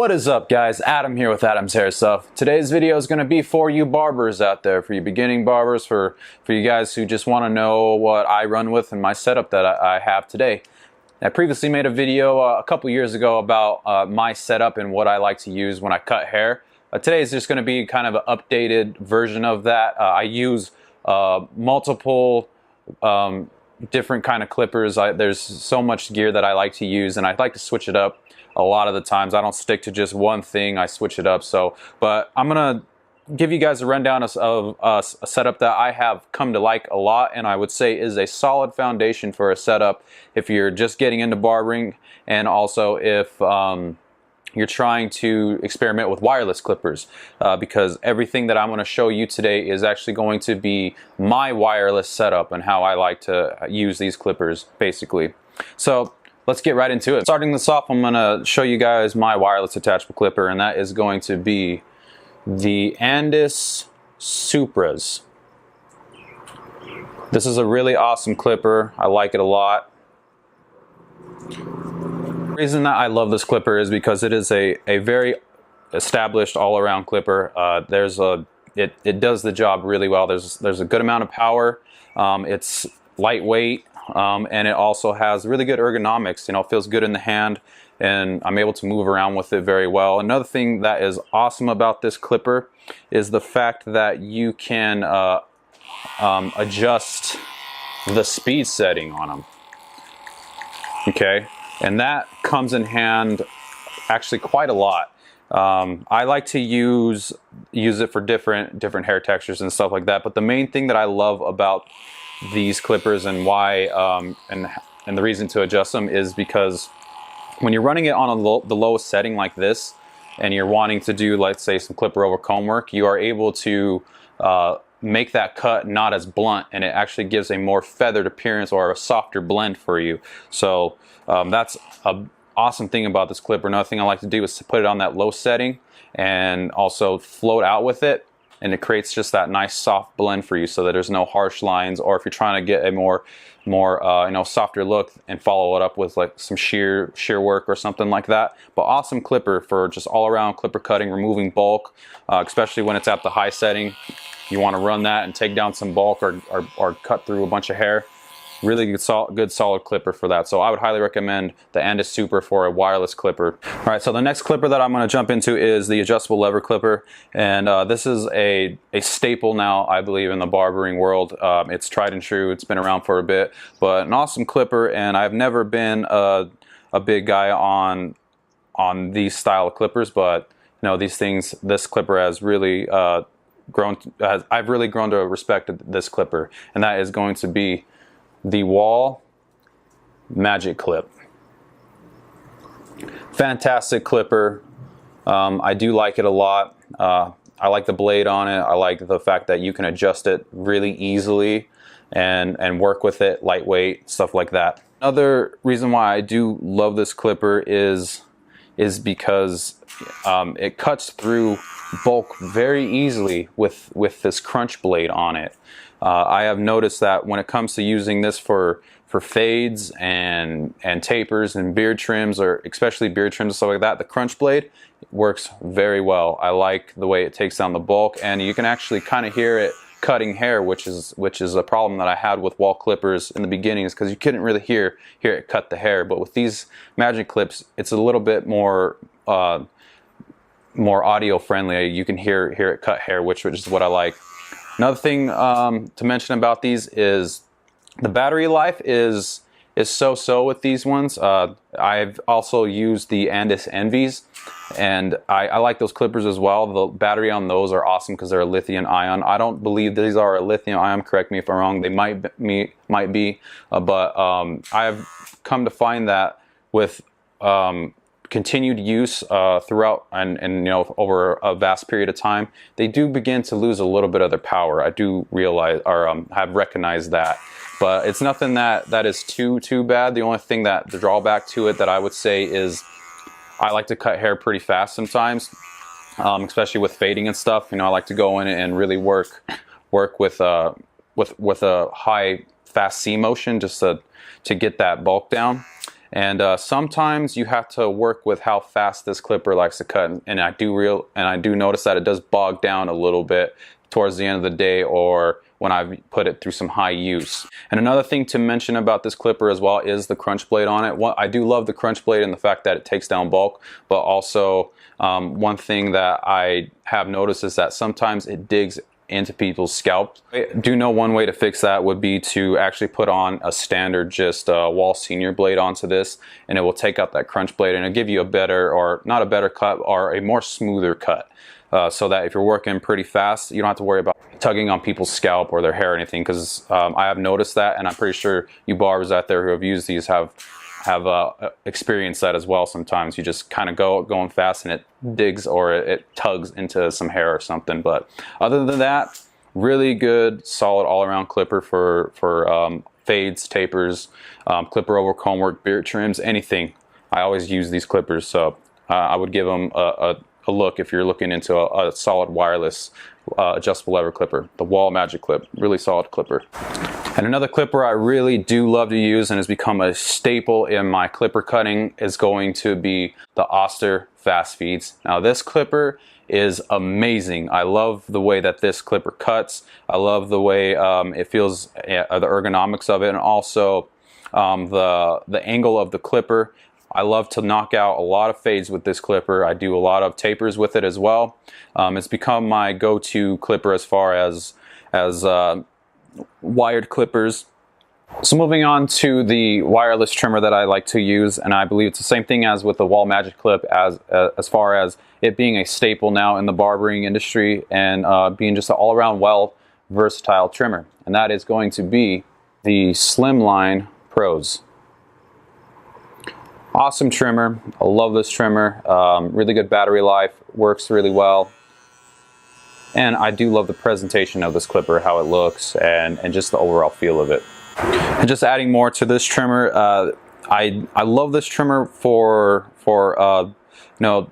What is up, guys? Adam here with Adam's Hair Stuff. Today's video is going to be for you barbers out there, for you beginning barbers, for you guys who just want to know what I run with and my setup that I have today. I previously made a video a couple years ago about my setup and what I like to use when I cut hair. Today is just going to be kind of an updated version of that. I use multiple different kind of clippers. There's so much gear that I like to use, and I like to switch it up. A lot of the times I don't stick to just one thing, I switch it up. But I'm gonna give you guys a rundown of a setup that I have come to like a lot, and I would say is a solid foundation for a setup if you're just getting into barbering, and also if you're trying to experiment with wireless clippers, because everything that I'm going to show you today is actually going to be my wireless setup and how I like to use these clippers basically. So let's get right into it. Starting this off, I'm going to show you guys my wireless attachable clipper, and that is going to be the Andis Supras. This is a really awesome clipper. I like it a lot. The reason that I love this clipper is because it is a very established all-around clipper. It does the job really well. There's a good amount of power. It's lightweight. And it also has really good ergonomics. You know, it feels good in the hand, and I'm able to move around with it very well. Another thing that is awesome about this clipper is the fact that you can adjust the speed setting on them. Okay, and that comes in hand actually quite a lot. I like to use it for different hair textures and stuff like that. But the main thing that I love about these clippers and why and the reason to adjust them is because when you're running it on the lowest setting like this, and you're wanting to do, let's say, some clipper over comb work, you are able to make that cut not as blunt, and it actually gives a more feathered appearance or a softer blend for you. So that's an awesome thing about this clipper. Another thing I like to do is to put it on that low setting and also float out with it, and it creates just that nice soft blend for you, so that there's no harsh lines. Or if you're trying to get a more softer look and follow it up with like some shear work or something like that. But awesome clipper for just all around clipper cutting, removing bulk, especially when it's at the high setting. You want to run that and take down some bulk or cut through a bunch of hair. Really good solid clipper for that. So I would highly recommend the Andis Super for a wireless clipper. All right, so the next clipper that I'm going to jump into is the adjustable lever clipper, and this is a staple now, I believe, in the barbering world. It's tried and true. It's been around for a bit, but an awesome clipper. And I've never been a big guy on these style of clippers, but you know, this clipper has really I've really grown to respect this clipper, and that is going to be the Wahl Magic Clip. Fantastic clipper. I do like it a lot. I like the blade on it. I like the fact that you can adjust it really easily and work with it, lightweight, stuff like that. Another reason why I do love this clipper is because it cuts through bulk very easily with this crunch blade on it. I have noticed that when it comes to using this for fades and tapers and beard trims, or especially beard trims and stuff like that, the crunch blade works very well. I like the way it takes down the bulk, and you can actually kind of hear it cutting hair, which is a problem that I had with Wahl clippers in the beginning, is because you couldn't really hear it cut the hair. But with these Magic Clips, it's a little bit more audio friendly. You can hear it cut hair, which is what I like. Another thing to mention about these is the battery life is so-so with these ones. I've also used the Andis Envies, and I like those clippers as well. The battery on those are awesome because they're a lithium ion. I don't believe these are a lithium ion. Correct me if I'm wrong. They might be, but I've come to find that with continued use throughout and you know, over a vast period of time, they do begin to lose a little bit of their power. I do realize, or have recognized that, but it's nothing that is too bad. The only thing the drawback to it that I would say is I like to cut hair pretty fast sometimes, especially with fading and stuff. You know, I like to go in and really work with a high fast C motion just to get that bulk down. And sometimes you have to work with how fast this clipper likes to cut, and I do notice that it does bog down a little bit towards the end of the day or when I put it through some high use. And another thing to mention about this clipper as well is the crunch blade on it. I do love the crunch blade and the fact that it takes down bulk, but also one thing that I have noticed is that sometimes it digs into people's scalps. I do know one way to fix that would be to actually put on a standard just wall senior blade onto this, and it will take out that crunch blade and it'll give you a better, or not a better cut, or a more smoother cut. So that if you're working pretty fast, you don't have to worry about tugging on people's scalp or their hair or anything, because I have noticed that, and I'm pretty sure you barbers out there who have used these have experienced that as well. Sometimes you just kind of going fast and it digs or it tugs into some hair or something. But other than that, really good, solid all-around clipper for fades, tapers, clipper over comb work, beard trims, anything. I always use these clippers, so I would give them a look if you're looking into a solid wireless adjustable lever clipper. The Wall Magic Clip, really solid clipper. And another clipper I really do love to use and has become a staple in my clipper cutting is going to be the Oster Fast Feeds. Now this clipper is amazing. I love the way that this clipper cuts. I love the way it feels, the ergonomics of it, and also the angle of the clipper. I love to knock out a lot of fades with this clipper. I do a lot of tapers with it as well. It's become my go-to clipper as far as wired clippers. So moving on to the wireless trimmer that I like to use, and I believe it's the same thing as with the Wall Magic Clip as far as it being a staple now in the barbering industry and being just an all-around versatile trimmer. And that is going to be the Slimline Pros. Awesome trimmer. I love this trimmer. Really good battery life, works really well. And I do love the presentation of this clipper, how it looks, and just the overall feel of it. And just adding more to this trimmer, I love this trimmer for you know,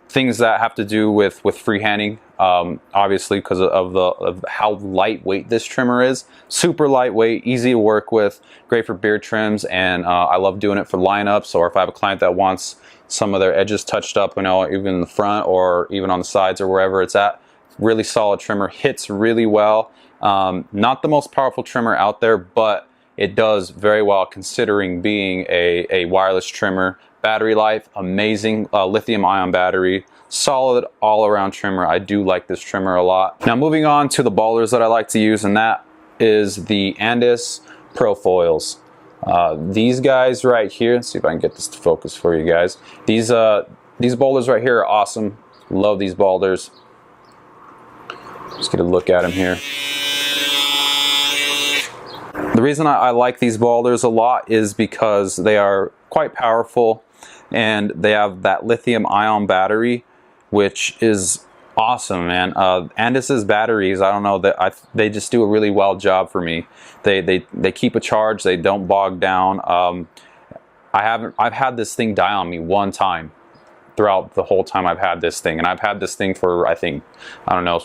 things that have to do with freehanding. Obviously because of how lightweight this trimmer is. Super lightweight, easy to work with, great for beard trims, and I love doing it for lineups, or if I have a client that wants some of their edges touched up, you know, even in the front or even on the sides or wherever it's at. Really solid trimmer, hits really well. Not the most powerful trimmer out there, but it does very well considering being a wireless trimmer. Battery life, amazing, lithium ion battery, solid all-around trimmer. I do like this trimmer a lot. Now moving on to the ballers that I like to use, and that is the Andis Profoils. These guys right here, let's see if I can get this to focus for you guys. These boulders right here are awesome. Love these boulders. Just get a look at them here. The reason I like these boulders a lot is because they are quite powerful and they have that lithium ion battery, which is awesome, man. Andis's batteries, I don't know, they just do a really well job for me. They keep a charge, they don't bog down. I've had this thing die on me one time throughout the whole time I've had this thing, and I've had this thing for, I think, I don't know,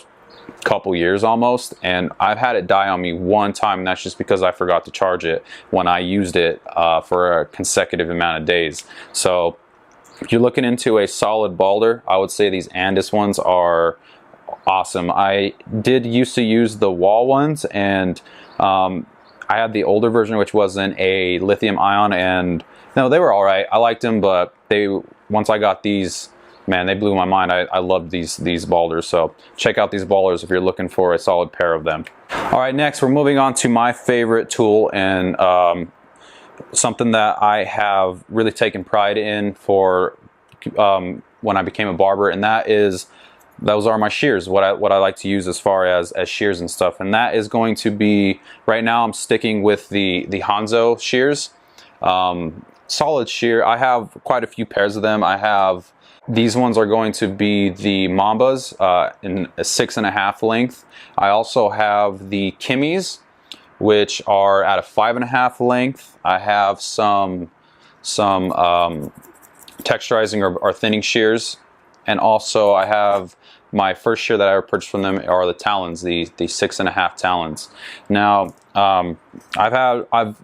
couple years almost, and I've had it die on me one time, and that's just because I forgot to charge it when I used it for a consecutive amount of days. So if you're looking into a solid balder, I would say these Andis ones are awesome. I did used to use the Wall ones, and I had the older version which wasn't a lithium ion, and no, they were all right. I liked them, but once I got these, man, they blew my mind. I love these balders, so check out these ballers if you're looking for a solid pair of them. All right, next we're moving on to my favorite tool, and something that I have really taken pride in for when I became a barber, and those are my shears, what I like to use as far as shears and stuff. And that is going to be, right now I'm sticking with the Hanzo shears. Solid shear. I have quite a few pairs of them. These ones are going to be the Mambas in a 6.5 length. I also have the Kimmies, which are at a 5.5 length. I have some texturizing or thinning shears, and also I have my first shear that I ever purchased from them are the Talons, the 6.5 Talons. Now I've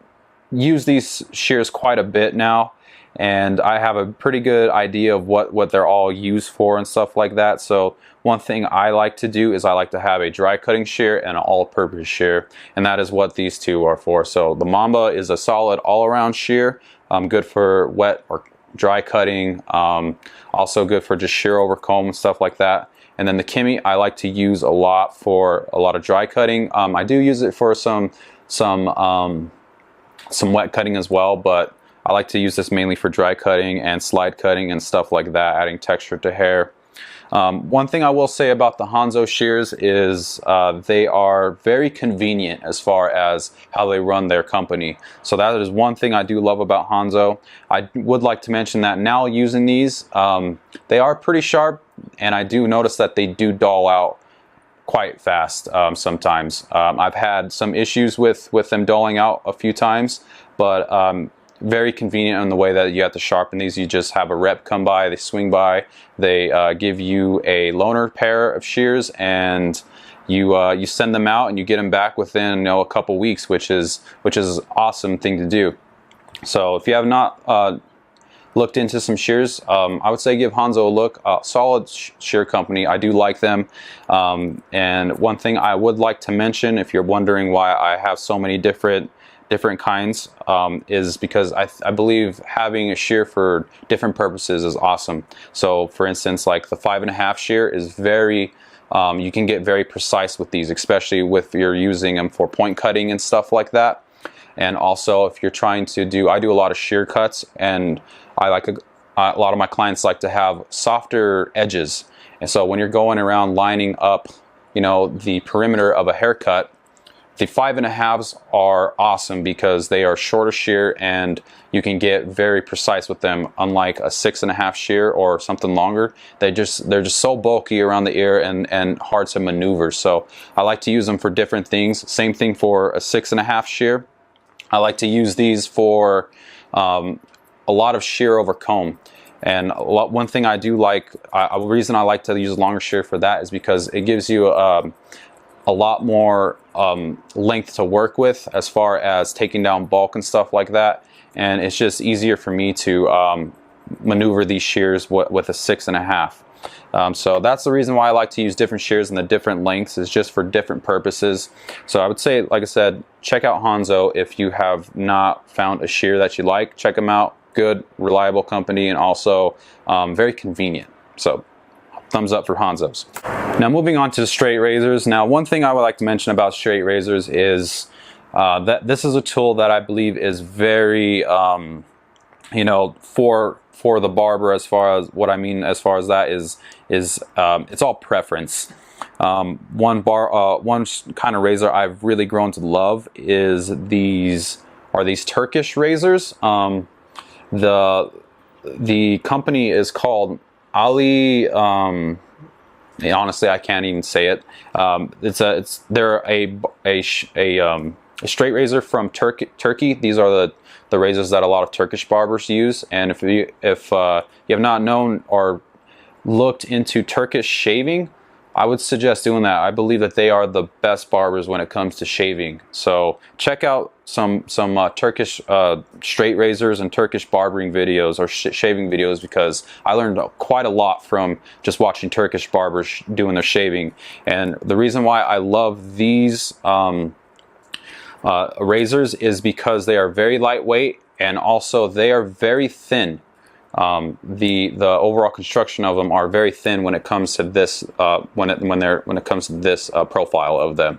used these shears quite a bit now, and I have a pretty good idea of what they're all used for and stuff like that. So one thing I like to do is I like to have a dry cutting shear and an all-purpose shear, and that is what these two are for. So the Mamba is a solid all-around shear, good for wet or dry cutting, also good for just shear over comb and stuff like that. And then the Kimi I like to use a lot for a lot of dry cutting. I do use it for some wet cutting as well, but I like to use this mainly for dry cutting and slide cutting and stuff like that, adding texture to hair. One thing I will say about the Hanzo shears is they are very convenient as far as how they run their company. So that is one thing I do love about Hanzo. I would like to mention that now using these, they are pretty sharp, and I do notice that they do dull out quite fast sometimes. I've had some issues with them dulling out a few times, but very convenient in the way that you have to sharpen these. You just have a rep come by, they swing by, they give you a loaner pair of shears, and you send them out and you get them back within a couple weeks, which is an awesome thing to do. So if you have not looked into some shears, I would say give Hanzo a look. Solid shear company. I do like them. And one thing I would like to mention, if you're wondering why I have so many different kinds, is because I believe having a shear for different purposes is awesome. So for instance, like the 5.5 shear is very, you can get very precise with these, especially if you're using them for point cutting and stuff like that. And also if you're trying to do, I do a lot of shear cuts, and I like a lot of my clients like to have softer edges. And so when you're going around lining up, the perimeter of a haircut, the 5.5s are awesome because they are shorter shear and you can get very precise with them, unlike a 6.5 shear or something longer. They're just so bulky around the ear and hard to maneuver. So I like to use them for different things. Same thing for a 6.5 shear. I like to use these for a lot of shear over comb. And one thing I do like, a reason I like to use longer shear for that is because it gives you a lot more length to work with as far as taking down bulk and stuff like that. And it's just easier for me to maneuver these shears with a 6.5. So that's the reason why I like to use different shears and the different lengths, is just for different purposes. So I would say, like I said, check out Hanzo if you have not found a shear that you like. Check them out. Good, reliable company, and also very convenient. So thumbs up for Hanzo's. Now moving on to straight razors. Now one thing I would like to mention about straight razors is that this is a tool that I believe is very, for the barber, as far as what I mean as far as that is it's all preference. One kind of razor I've really grown to love is these Turkish razors. The company is called Ali. Honestly, I can't even say it. They're a straight razor from Turkey. These are the razors that a lot of Turkish barbers use. And if you have not known or looked into Turkish shaving, I would suggest doing that. I believe that they are the best barbers when it comes to shaving. So check out some Turkish straight razors and Turkish barbering videos or shaving videos, because I learned quite a lot from just watching Turkish barbers doing their shaving. And the reason why I love these razors is because they are very lightweight, and also they are very thin. The overall construction of them are very thin when it comes to this when it comes to this profile of them.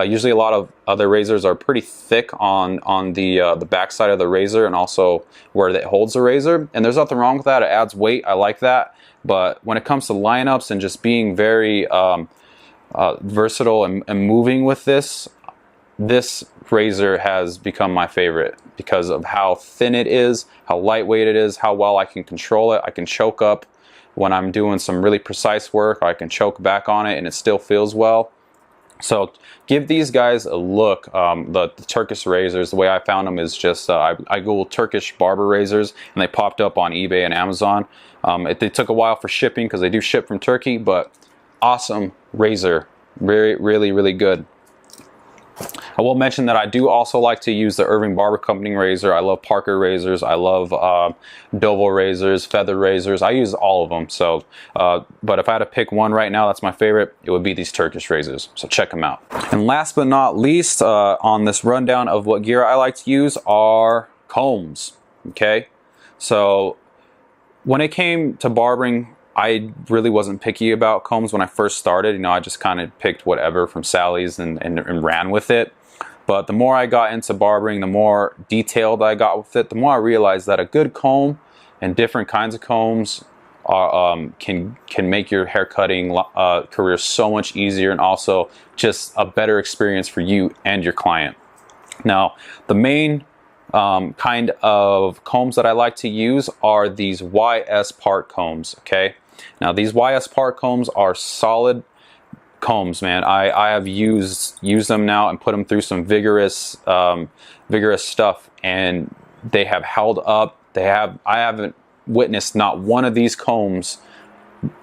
Usually a lot of other razors are pretty thick on the back side of the razor, and also where it holds the razor, and there's nothing wrong with that. It adds weight. I like that. But when it comes to lineups and just being very versatile and moving with this razor has become my favorite because of how thin it is, how lightweight it is, how well I can control it. I can choke up when I'm doing some really precise work. I can choke back on it and it still feels well. So give these guys a look. The Turkish razors, the way I found them is just I googled Turkish barber razors and they popped up on eBay and Amazon. It took a while for shipping because they do ship from Turkey, but awesome razor. Really, really, really good. I will mention that I do also like to use the Irving Barber Company razor. I love Parker razors. I love Bilbo razors, feather razors. I use all of them. So, but if I had to pick one right now, that's my favorite, it would be these Turkish razors. So check them out. And last but not least, on this rundown of what gear I like to use are combs. Okay, so when it came to barbering, I really wasn't picky about combs when I first started. You know, I just kind of picked whatever from Sally's and ran with it. But the more I got into barbering, the more detailed I got with it, the more I realized that a good comb and different kinds of combs can make your hair cutting career so much easier, and also just a better experience for you and your client. Now, the main kind of combs that I like to use are these YS part combs. Okay, now these YS part combs are solid combs, man. I have used them now and put them through some vigorous stuff, and they have held up. I haven't witnessed not one of these combs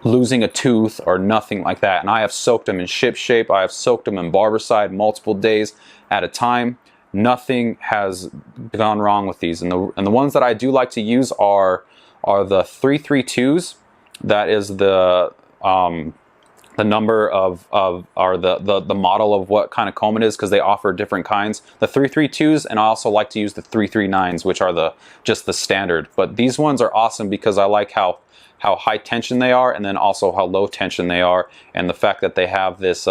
losing a tooth or nothing like that. And I have soaked them in ship shape. I have soaked them in Barberside multiple days at a time. Nothing has gone wrong with these. And the ones that I do like to use are the 332s. That is the number of or the model of what kind of comb it is, because they offer different kinds. The 332s, and I also like to use the 339s, which are just the standard. But these ones are awesome because I like how high tension they are, and then also how low tension they are, and the fact that they have this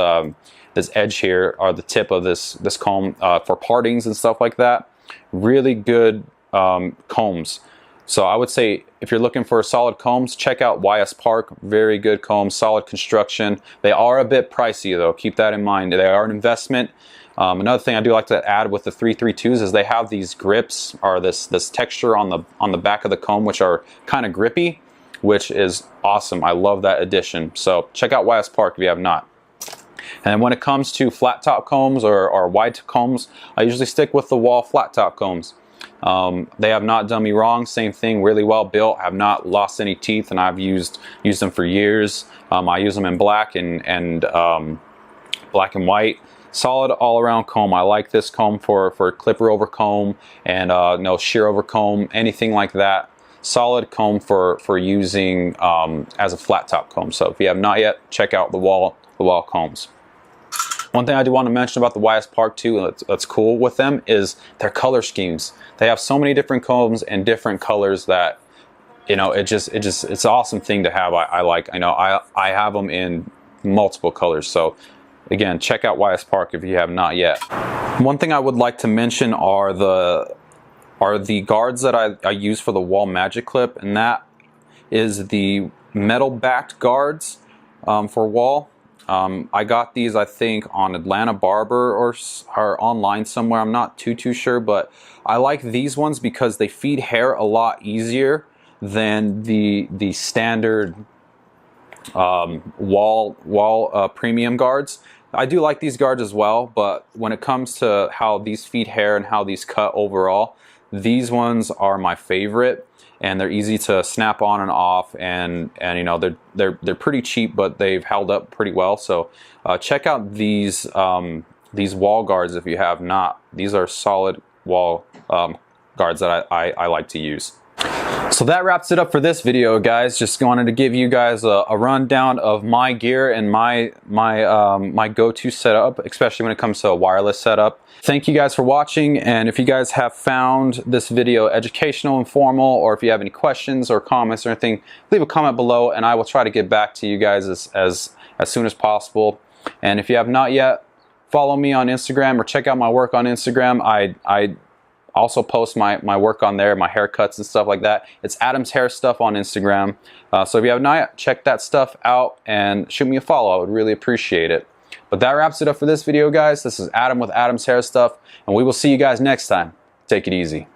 this edge here, or the tip of this comb for partings and stuff like that. Really good combs. So I would say if you're looking for solid combs, check out YS Park. Very good combs, solid construction. They are a bit pricey though, keep that in mind. They are an investment. Another thing I do like to add with the 332s is they have these grips, or this texture on the back of the comb, which are kind of grippy, which is awesome. I love that addition. So check out YS Park if you have not. And when it comes to flat top combs or wide combs, I usually stick with the Wahl flat top combs. They have not done me wrong. Same thing, really well built, have not lost any teeth, and I've used them for years. I use them in black and black and white. Solid all around comb. I like this comb for clipper over comb and no shear over comb, anything like that. Solid comb for using as a flat top comb. So if you have not yet, check out the Wahl combs. One thing I do want to mention about the YS Park too, that's cool with them, is their color schemes. They have so many different combs and different colors that, you know, it's an awesome thing to have. I like. I know I have them in multiple colors. So again, check out YS Park if you have not yet. One thing I would like to mention are the guards that I use for the Wahl Magic Clip, and that is the metal backed guards for Wahl. I got these, I think, on Atlanta Barber or online somewhere. I'm not too sure, but I like these ones because they feed hair a lot easier than the standard Wahl premium guards. I do like these guards as well, but when it comes to how these feed hair and how these cut overall, these ones are my favorite. And they're easy to snap on and off, and you know, they're pretty cheap, but they've held up pretty well. So check out these Wahl guards if you have not. These are solid Wahl guards that I like to use. So that wraps it up for this video, guys. Just wanted to give you guys a rundown of my gear and my go-to setup, especially when it comes to a wireless setup. Thank you guys for watching, and if you guys have found this video educational, informal, or if you have any questions or comments or anything, leave a comment below and I will try to get back to you guys as soon as possible. And if you have not yet, follow me on Instagram or check out my work on Instagram. I also post my work on there, my haircuts and stuff like that. It's adamshairstuff on Instagram. So if you have not yet, check that stuff out and shoot me a follow. I would really appreciate it. But that wraps it up for this video, guys. This is Adam with Adam's Hair Stuff, and we will see you guys next time. Take it easy.